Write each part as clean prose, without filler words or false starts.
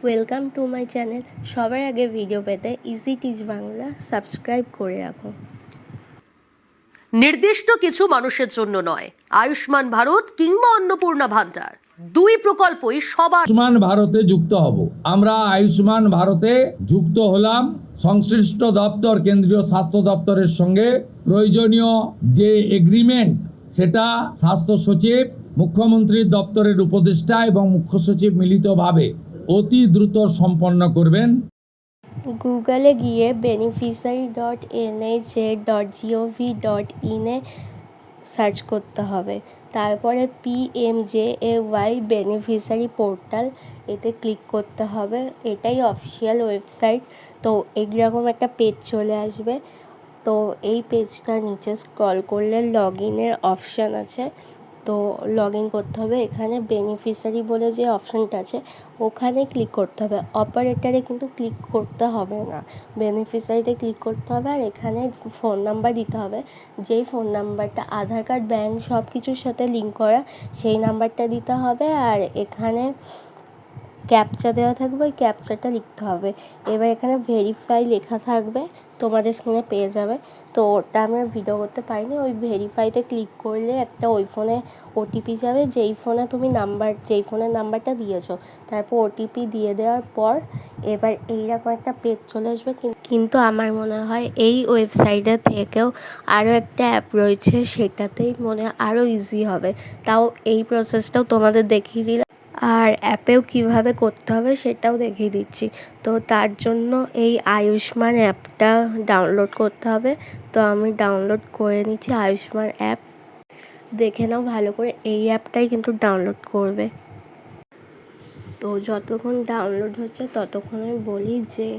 Welcome to my channel. সবার আগে video পেতে ইজি টিচ বাংলা সাবস্ক্রাইব করে রাখো। নির্দিষ্ট কিছু মানুষের জন্য নয়, আয়ুষ্মান ভারত কিংবা অন্নপূর্ণা ভান্ডার দুই প্রকল্পই সবার। আয়ুষ্মান ভারতে যুক্ত হব। আমরা আয়ুষ্মান ভারতে যুক্ত হলাম সংশ্লিষ্ট দপ্তর কেন্দ্রীয় স্বাস্থ্য দপ্তরের সঙ্গে প্রয়োজনীয় যে এগ্রিমেন্ট সেটা স্বাস্থ্য সচিব, মুখ্যমন্ত্রীর দপ্তরের উপদেষ্টা এবং মুখ্য সচিব মিলিতভাবে অতি দ্রুত সম্পন্ন করবেন। গুগলে গিয়ে beneficiary.nhA.gov.in এ সার্চ করতে হবে। তারপরে PMJAY বেনিফিশিয়ারি পোর্টাল, এতে ক্লিক করতে হবে। এটাই অফিসিয়াল ওয়েবসাইট। তো এইরকম একটা পেজ চলে আসবে। তো এই পেজটার নিচে স্ক্রল করলে লগ ইনের অপশান আছে। তো লগ ইন করতে হবে। এখানে বেনিফিশিয়ারি বলে যে অপশানটা আছে ওখানে ক্লিক করতে হবে। অপারেটারে কিন্তু ক্লিক করতে হবে না, বেনিফিশিয়ারিতে ক্লিক করতে হবে। আর এখানে ফোন নাম্বার দিতে হবে, যেই ফোন নাম্বারটা আধার কার্ড, ব্যাঙ্ক সব কিছুর সাথে লিঙ্ক করা, সেই নাম্বারটা দিতে হবে। আর এখানে ক্যাপচা দেওয়া থাকবে, ওই ক্যাপচাটা লিখতে হবে। এবার এখানে ভেরিফাই লেখা থাকবে, তোমাদের স্ক্রিনে পেয়ে যাবে। তো ওটা আমি ভিডিও করতে পারিনি। ওই ভেরিফাইতে ক্লিক করলে একটা ওই ফোনে ওটিপি যাবে, যেই ফোনের নাম্বারটা দিয়েছো। তারপর ওটিপি দিয়ে দেওয়ার পর এবার এইরকম একটা পেজ চলে আসবে। কিন্তু আমার মনে হয় এই ওয়েবসাইটের থেকেও আরও একটা অ্যাপ রয়েছে, সেটাতেই মনে হয় আরও ইজি হবে। তাও এই প্রসেসটাও তোমাদের দেখিয়ে দিলাম, আর অ্যাপেও কিভাবে করতে হবে সেটাও দেখিয়ে দিচ্ছি। তো তার জন্য এই আয়ুষ্মান অ্যাপটা ডাউনলোড করতে হবে। তো আমি ডাউনলোড করে নিচ্ছি আয়ুষ্মান অ্যাপ। দেখে নাও ভালো করে, এই অ্যাপটাই কিন্তু ডাউনলোড করবে। তো যতক্ষণ ডাউনলোড হচ্ছে ততক্ষণ আমি বলি যে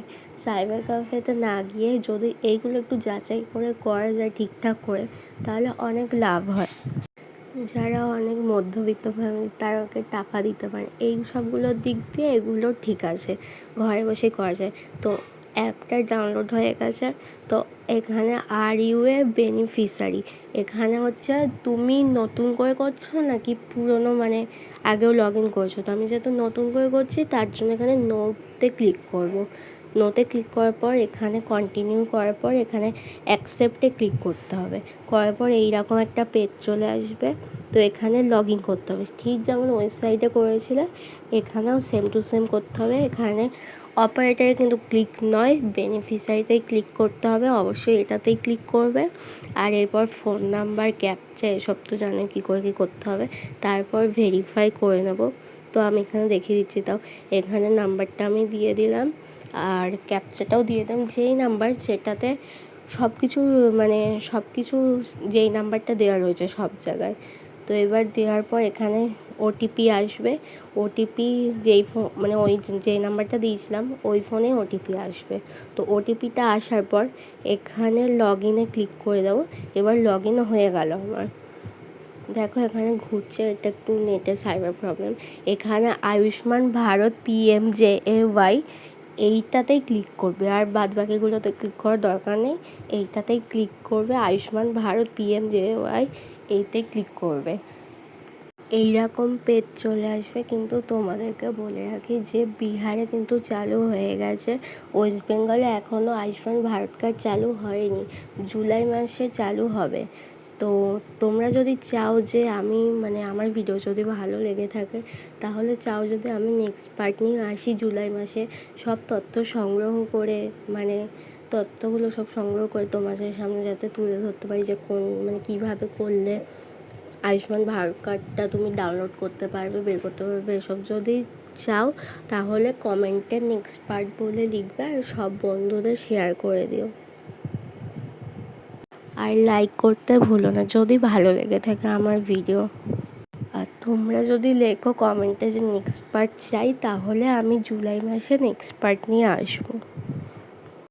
সাইবার ক্যাফেতে না গিয়ে যদি এইগুলো একটু যাচাই করে করা যায় ঠিকঠাক করে, তাহলে অনেক লাভ হয়। যারা অনেক মধ্যবিত্ত ফ্যামিলি তারাকে টাকা দিতে পারে, এই সবগুলোর দিক দিয়ে এগুলো ঠিক আছে, ঘরে বসে করা যায়। তো অ্যাপটা ডাউনলোড হয়ে গেছে। তো এখানে আর ইউ এ বেনিফিশিয়ারি, এখানে হচ্ছে তুমি নতুন করে করছো নাকি পুরনো, মানে আগেও লগ ইন করছো। তো আমি যেহেতু নতুন করে করছি তার জন্য এখানে নোতে ক্লিক করব। নোতে ক্লিক করার পর এখানে কন্টিনিউ করার পর এখানে অ্যাকসেপ্টে ক্লিক করতে হবে। করার পর এইরকম একটা পেজ চলে আসবে। তো এখানে লগ ইন করতে হবে, ঠিক যেমন ওয়েবসাইটে করেছিলে এখানেও সেম টু সেম করতে হবে। এখানে অপারেটারে কিন্তু ক্লিক নয়, বেনিফিশিয়ারিতেই ক্লিক করতে হবে, অবশ্যই এটাতেই ক্লিক করবে। আর এরপর ফোন নাম্বার, ক্যাপচা এসব তো জানো কী করে কী করতে হবে। তারপর ভেরিফাই করে নেব। তো আমি এখানে দেখিয়ে দিচ্ছি। তাও এখানে নাম্বারটা আমি দিয়ে দিলাম আর ক্যাপচাটাও দিয়ে দিলাম, যেই নাম্বার সেটাতে সব কিছু যেই নাম্বারটা দেওয়া রয়েছে সব জায়গায়। তো এবার দেওয়ার পর এখানে ওটিপি আসবে। ওটিপি যেই নাম্বারটা দিয়েছিলাম ওই ফোনে ওটিপি আসবে। তো ওটিপিটা আসার পর এখানে লগ ইনে ক্লিক করে দেবো। এবার লগ ইন হয়ে গেল আমার। দেখো এখানে ঘুরছে, এটা একটু নেটের সাইবার প্রবলেম। এখানে আয়ুষ্মান ভারত PMJAY এইটাতেই ক্লিক করবে, আর বাদ বাকিগুলোতে ক্লিক করার দরকার নেই। এইটাতেই ক্লিক করবে, আয়ুষ্মান ভারত PMJAY এইটাই ক্লিক করবে। এইরকম পেজ চলে আসবে। কিন্তু তোমাদেরকে বলে রাখি যে বিহারে কিন্তু চালু হয়ে গেছে, ওয়েস্ট বেঙ্গলে এখনও আয়ুষ্মান ভারত কার্ড চালু হয়নি, জুলাই মাসে চালু হবে। তো তোমরা যদি চাও যে আমার ভিডিও যদি ভালো লেগে থাকে, তাহলে চাও যদি আমি নেক্সট পার্ট নিয়ে আসি জুলাই মাসে, সব তথ্য সংগ্রহ করে তথ্যগুলো সব সংগ্রহ করে তোমাদের সামনে যাতে তুলে ধরতে পারি যে কীভাবে করলে আয়ুষ্মান ভারত কার্ডটা তুমি ডাউনলোড করতে পারবে, বের করতে পারবে। এসব যদি চাও তাহলে কমেন্টে নেক্সট পার্ট বলে লিখবে, আর সব বন্ধুদের শেয়ার করে দিও। আর লাইক করতে ভুলো না যদি ভালো লেগে থাকে আমার ভিডিও। আর তোমরা যদি লেখো কমেন্টে যে নেক্সট পার্ট চাই, তাহলে আমি জুলাই মাসে নেক্সট পার্ট নিয়ে আসবো।